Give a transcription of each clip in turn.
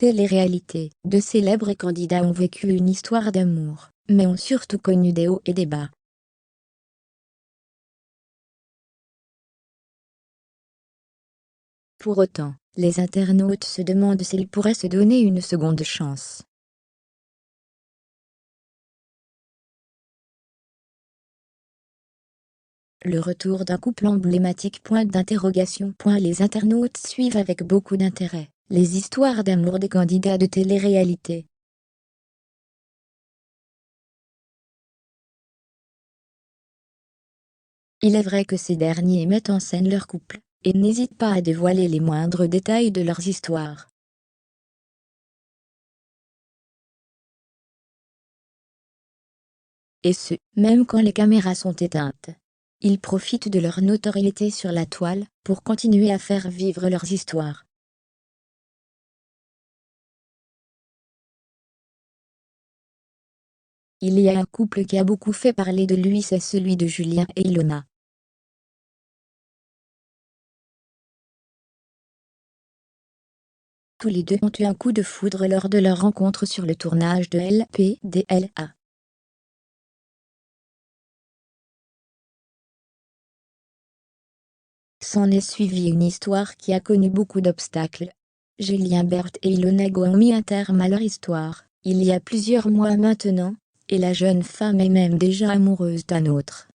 Télé-réalité. De célèbres candidats ont vécu une histoire d'amour, mais ont surtout connu des hauts et des bas. Pour autant, les internautes se demandent s'ils pourraient se donner une seconde chance. Le retour d'un couple emblématique. Les internautes suivent avec beaucoup d'intérêt les histoires d'amour des candidats de télé-réalité. Il est vrai que ces derniers mettent en scène leur couple, et n'hésitent pas à dévoiler les moindres détails de leurs histoires. Et ce, même quand les caméras sont éteintes. Ils profitent de leur notoriété sur la toile, pour continuer à faire vivre leurs histoires. Il y a un couple qui a beaucoup fait parler de lui, c'est celui de Julien et Ilona. Tous les deux ont eu un coup de foudre lors de leur rencontre sur le tournage de LPDLA. S'en est suivi une histoire qui a connu beaucoup d'obstacles. Julien Berthe et Ilona Go ont mis un terme à leur histoire, il y a plusieurs mois maintenant, et la jeune femme est même déjà amoureuse d'un autre.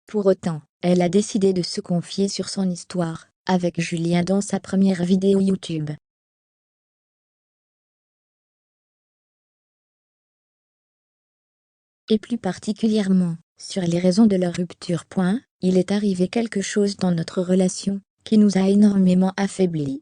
Pour autant, elle a décidé de se confier sur son histoire, avec Julien dans sa première vidéo YouTube. Et plus particulièrement, sur les raisons de leur rupture. Il est arrivé quelque chose dans notre relation, qui nous a énormément affaiblis.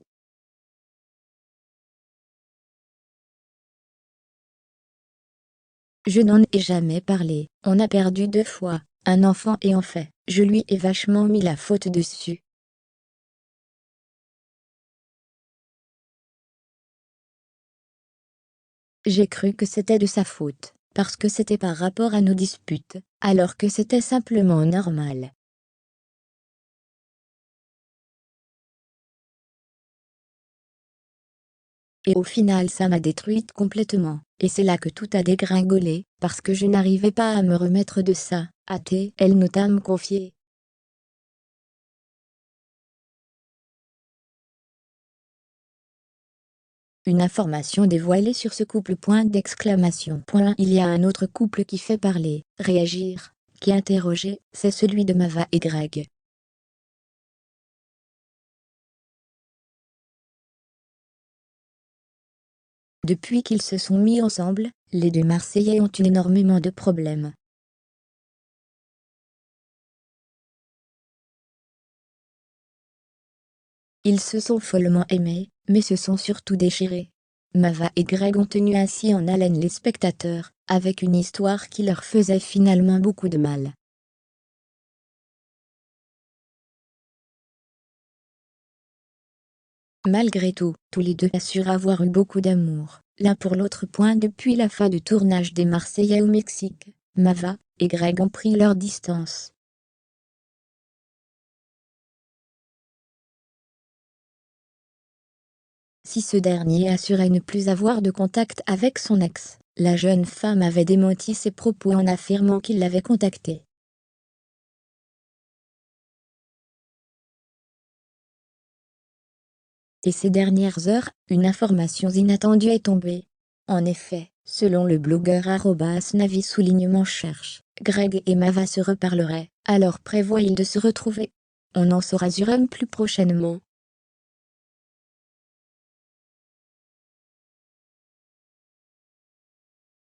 Je n'en ai jamais parlé, on a perdu 2 fois, un enfant et en fait, je lui ai vachement mis la faute dessus. J'ai cru que c'était de sa faute, parce que c'était par rapport à nos disputes, alors que c'était simplement normal. Et au final ça m'a détruite complètement, et c'est là que tout a dégringolé, parce que je n'arrivais pas à me remettre de ça, a-t-elle notamment confié. Une information dévoilée sur ce couple. Il y a un autre couple qui fait parler, réagir, qui est interrogé, c'est celui de Mava et Greg. Depuis qu'ils se sont mis ensemble, les deux Marseillais ont eu énormément de problèmes. Ils se sont follement aimés, mais se sont surtout déchirés. Mava et Greg ont tenu ainsi en haleine les spectateurs, avec une histoire qui leur faisait finalement beaucoup de mal. Malgré tout, tous les deux assurent avoir eu beaucoup d'amour, l'un pour l'autre. Depuis la fin du tournage des Marseillais au Mexique, Mava et Greg ont pris leur distance. Si ce dernier assurait ne plus avoir de contact avec son ex, la jeune femme avait démenti ces propos en affirmant qu'il l'avait contactée. Et ces dernières heures, une information inattendue est tombée. En effet, selon le blogueur @navi _cherche, Greg et Mava se reparleraient, alors prévoient-ils de se retrouver? On en saura plus prochainement.